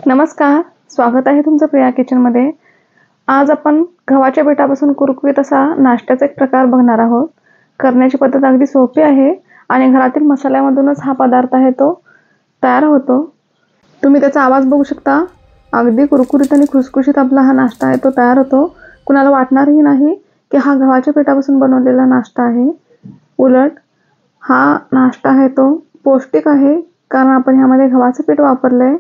नमस्कार, स्वागत आहे तुमचं प्रिया किचनमध्ये. आज आपण गव्हाच्या पिठापासून कुरकुरीत असा नाश्त्याचा एक प्रकार बघणार आहोत. करण्याची पद्धत अगदी सोपी आहे आणि घरातील मसाल्यामधूनच हा पदार्थ आहे तो तयार होतो. तुम्ही त्याचा आवाज बघू शकता. अगदी कुरकुरीत आणि खुसखुशीत आपला हा नाश्ता आहे तो तयार होतो. कुणाला वाटणारही नाही की हा गव्हाच्या पिठापासून बनवलेला नाश्ता आहे. उलट हा नाश्ता आहे तो पौष्टिक आहे, कारण आपण ह्यामध्ये गव्हाचं पीठ वापरलंय.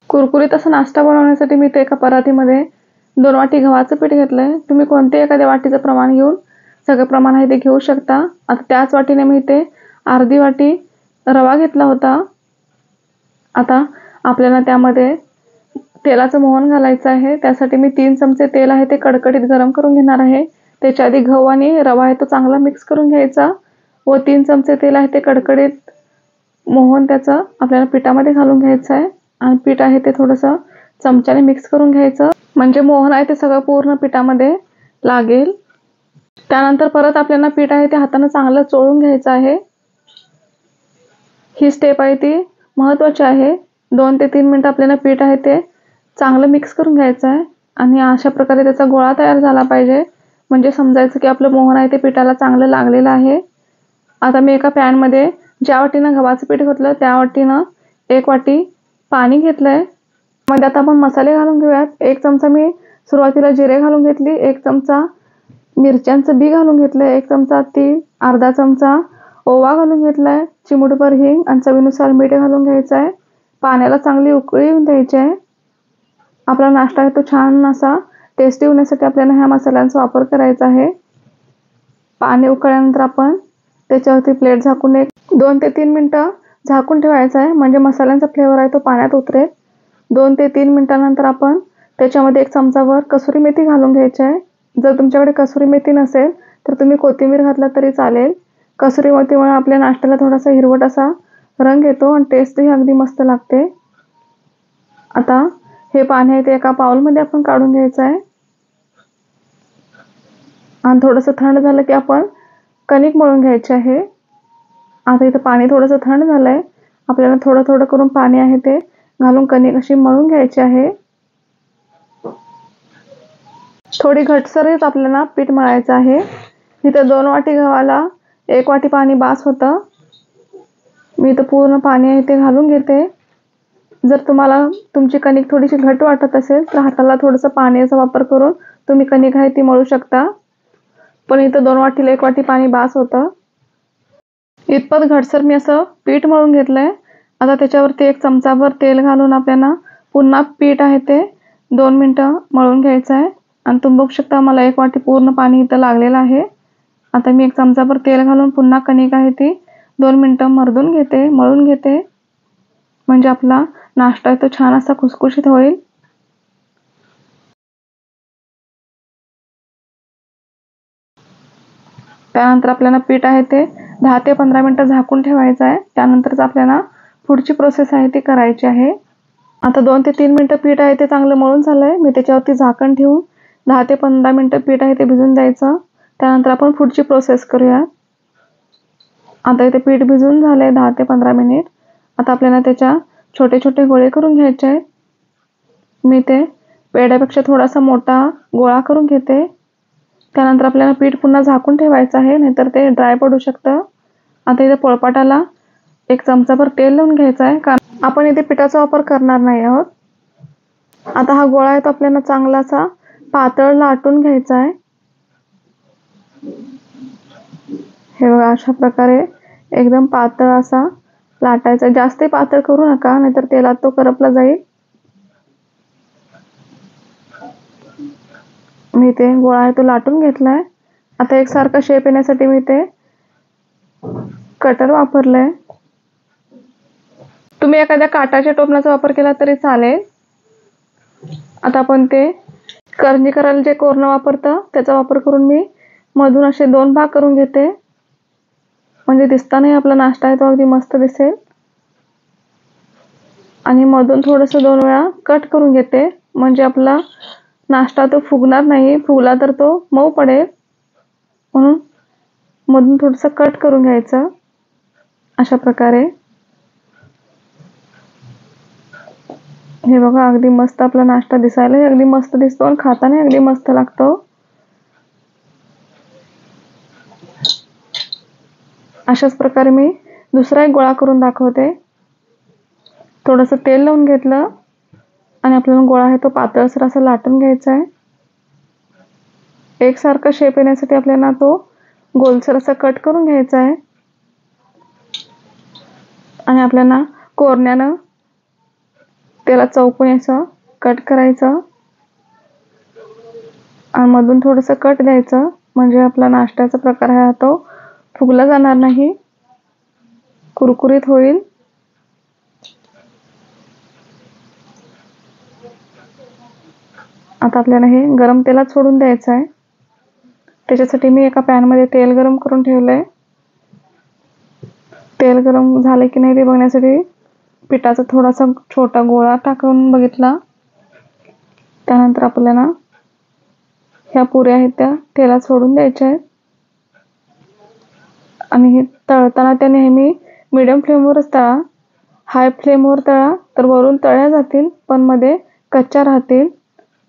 कुरकुरीत असा नाश्ता बनवण्यासाठी मी इथे एका परातीमध्ये 2 वाटी गव्हाचं पीठ घेतलंय. तुम्ही कोणत्याही एखाद्या वाटीचं प्रमाण घेऊन सगळं प्रमाण आहे ते घेऊ शकता. आता त्याच वाटीने मी इथे अर्धी वाटी रवा घेतला होता. आता आपल्याला त्यामध्ये तेलाचं मोहन घालायचं आहे. त्यासाठी मी 3 चमचे तेल आहे ते कडकडीत गरम करून घेणार आहे. त्याच्या आधी गहू आणि रवा आहे तो चांगला मिक्स करून घ्यायचा व 3 चमचे तेल आहे ते कडकडीत मोहन त्याचं आपल्याला पिठामध्ये घालून घ्यायचं आहे आणि पीठ आहे ते थोडंसं चमच्याने मिक्स करून घ्यायचं, म्हणजे मोहन आहे ते सगळं पूर्ण पिठामध्ये लागेल. त्यानंतर परत आपल्याला पीठ आहे ते हाताने चांगलं चोळून घ्यायचं आहे. ही स्टेप आहे ती महत्त्वाची आहे. 2 ते 3 मिनिटं आपल्याला पीठ आहे ते चांगलं मिक्स करून घ्यायचं आहे आणि अशा प्रकारे त्याचा गोळा तयार झाला पाहिजे, म्हणजे समजायचं की आपलं मोहन आहे ते पिठाला चांगलं लागलेलं आहे. आता मी एका पॅनमध्ये ज्या वाटीनं गव्हाचं पीठ घेतलं त्या वाटीनं 1 वाटी पाणी घेतलंय. मध्ये आता आपण मसाले घालून घेऊयात. 1 चमचा मी सुरुवातीला जिरे घालून घेतली, 1 चमचा मिरच्यांचं बी घालून घेतलंय, 1 चमचा तीळ, अर्धा चमचा ओवा घालून घेतलाय, चिमूटभर हिंग आणि चवीनुसार मीठ घालून घ्यायचं आहे. पाण्याला चांगली उकळी येऊन द्यायची आहे. आपला नाश्ता आहे तो छान असा टेस्टी होण्यासाठी आपल्याला ह्या मसाल्यांचा वापर करायचा आहे. पाणी उकळल्यानंतर आपण त्याच्यावरती प्लेट झाकून 2 ते 3 मिनिटं झाकून ठेवायचं आहे, म्हणजे मसाल्यांचा फ्लेवर आहे तो पाण्यात उतरेल. 2 ते 3 मिनिटांनंतर आपण त्याच्यामध्ये 1 चमचाभर कसुरी मेथी घालून घ्यायची आहे. जर तुमच्याकडे कसुरी मेथी नसेल तर तुम्ही कोथिंबीर घातला तरी चालेल. कसुरी मेथीमुळे आपल्या नाश्त्याला थोडासा हिरवट असा रंग येतो आणि टेस्टही अगदी मस्त लागते. आता हे पाणी आहे ते एका बाउलमध्ये आपण काढून घ्यायचं आहे आणि थोडंसं थंड झालं की आपण कणिक मळून घ्यायची आहे. आता इथं पाणी थोडंसं थंड झालंय. आपल्याला थोडं थोडं करून पाणी आहे ते घालून कणिक अशी मळून घ्यायची आहे. थोडी घटसरच आपल्याला पीठ मळायचं आहे. इथं 2 वाटी गव्हाला 1 वाटी पाणी बास होतं. मी इथं पूर्ण पाणी आहे ते घालून घेते. जर तुम्हाला तुमची कणिक थोडीशी घट्ट वाटत असेल तर हाताला थोडंसं पाण्याचा वापर करून तुम्ही कणिक आहे ती मळू शकता, पण इथं 2 वाटीला 1 वाटी पाणी बास होतं. इतपत घटसर मी असं पीठ मळून घेतलंय. आता त्याच्यावरती 1 चमचाभर तेल घालून आपल्याला पुन्हा पीठ आहे ते 2 मिनिटं मळून घ्यायचं आहे आणि तुम्ही बघू शकता मला 1 वाटी पूर्ण पाणी इथं लागलेलं आहे. आता मी 1 चमचाभर तेल घालून पुन्हा कणिक आहे ती 2 मिनिटं मळून घेते, म्हणजे आपला नाश्ता आहे तो छान असा खुसखुशीत होईल. त्यानंतर आपल्याला पीठ आहे ते 10 ते 15 मिनिटं झाकून ठेवायचं आहे. त्यानंतरच आपल्याला पुढची प्रोसेस आहे ती करायची आहे. आता 2 ते 3 मिनिटं पीठ आहे ते चांगलं मळून झालंय. मी त्याच्यावरती झाकण ठेवून 10 ते 15 मिनिटं पीठ आहे ते भिजून द्यायचं. त्यानंतर आपण पुढची प्रोसेस करूया. आता इथे पीठ भिजून झालंय 10 ते 15 मिनिट. आता आपल्याला त्याच्या छोटे छोटे गोळे करून घ्यायचे आहेत. मी ते पेढ्यापेक्षा थोडासा मोठा गोळा करून घेते. त्यानंतर आपल्याला पीठ पुन्हा झाकून ठेवायचं आहे, नाहीतर ते ड्राय पडू शकतं. आता इथे पोळपाटाला 1 चमचाभर तेल लावून घ्यायचं आहे, कारण आपण इथे पिठाचा वापर करणार नाही आहोत. आता हा गोळा आहे तो आपल्याला चांगला असा पातळ लाटून घ्यायचा आहे. हे बघा, अशा प्रकारे एकदम पातळ असा लाटायचा. जास्त पातळ करू नका, नाहीतर तेलात तो करपला जाईल. मी ते गोळा आहे तो लाटून घेतलाय. आता एकसारखा शेप येण्यासाठी मी ते कटर वापरलंय. तुम्ही एखाद्या काटाच्या टोपणाचा वापर केला तरी चालेल. आता आपण ते करंजी करायला जे कोरणं वापरतं त्याचा वापर करून मी मधून असे 2 भाग करून घेते, म्हणजे दिसतानाही आपला नाश्ता आहे तो अगदी मस्त दिसेल. आणि मधून थोडंसं 2 वेळा कट करून घेते, म्हणजे आपला नाश्ता तो फुगणार नाही. फुगला तर तो मऊ पडेल, म्हणून मधून थोडंसं कट करून घ्यायचं अशा प्रकारे. हे बघा, अगदी मस्त आपला नाश्ता दिसायलाही अगदी मस्त दिसतो आणि खाताना अगदी मस्त लागतो. अशाच प्रकारे मी दुसरा एक गोळा करून दाखवते. थोडंसं तेल लावून घेतलं आणि आपल्याला गोळा आहे तो पातळसर असा लाटून घ्यायचा आहे. एकसारखा शेप येण्यासाठी आपल्याला तो गोलसर असा कट करून घ्यायचा आहे आणि आपल्याला कोरण्यानं त्याला चौकोनी असं कट करायचं आणि मधून थोडंसं कट द्यायचं, म्हणजे आपला नाश्त्याचा प्रकार आहे तो फुगला जाणार नाही, कुरकुरीत होईल. आता आपल्याला हे गरम तेलात सोडून द्यायचं आहे. त्याच्यासाठी मी एका पॅनमध्ये तेल गरम करून ठेवलंय. तेल गरम झाले की नाही ते बघण्यासाठी पिठाचा थोडासा छोटा गोळा टाकून बघितला. त्यानंतर आपल्याला ह्या पुऱ्या आहेत त्या तेलात सोडून द्यायच्या आहेत आणि हे तळताना त्या नेहमी मीडियम फ्लेमवरच तळा. हाय फ्लेमवर तळा तर वरून तळल्या जातील पण मध्ये कच्च्या राहतील,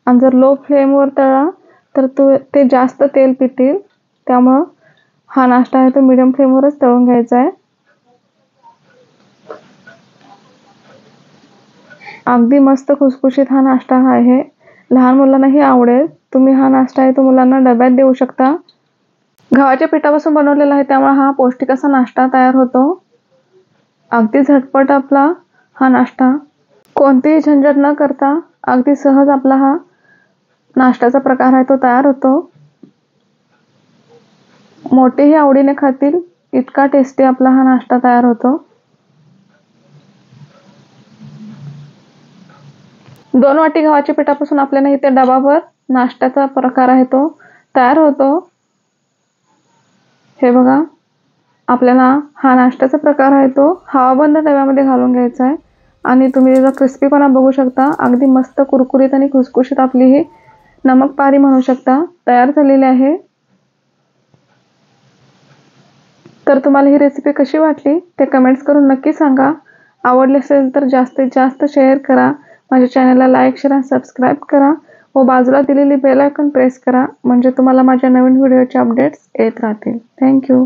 आणि जर लो फ्लेमवर तळा तर ते जास्त तेल पितील. त्यामुळं हा नाश्ता आहे तो मीडियम फ्लेमवरच तळून घ्यायचा आहे. अगदी मस्त खुसखुशीत हा नाश्ता आहे. लहान मुलांनाही आवडेल. तुम्ही हा नाश्ता आहे तो मुलांना डब्यात देऊ शकता. गव्हाच्या पिठापासून बनवलेला आहे त्यामुळे हा पौष्टिक असा नाश्ता तयार होतो. अगदी झटपट आपला हा नाश्ता, कोणतीही झंझट न करता अगदी सहज आपला हा नाश्त्याचा प्रकार आहे तो तयार होतो. मोठेही आवडीने खातील इतका टेस्टी आपला हा नाश्ता तयार होतो. 2 वाटी गव्हाच्या पिठापासून आपल्याला इथे डबाभर नाश्त्याचा प्रकार आहे तो तयार होतो. हे बघा, आपल्याला हा नाश्त्याचा प्रकार आहे तो हवाबंद डब्यामध्ये घालून घ्यायचा आहे आणि तुम्ही त्याचा क्रिस्पीपणा बघू शकता. अगदी मस्त कुरकुरीत आणि खुसखुशीत आपली ही नमक पारी म्हणू शकता तयार झालेली आहे. तर तुम्हाला ही रेसिपी कशी वाटली ते कमेंट्स करून नक्की सांगा. आवडली असेल तर जास्तीत जास्त शेअर करा. माझ्या चॅनलला लाईक, शेअर आणि सबस्क्राईब करा व बाजूला दिलेली बेल आयकॉन प्रेस करा, म्हणजे तुम्हाला माझ्या नवीन व्हिडिओचे अपडेट्स येत राहतील. थँक्यू.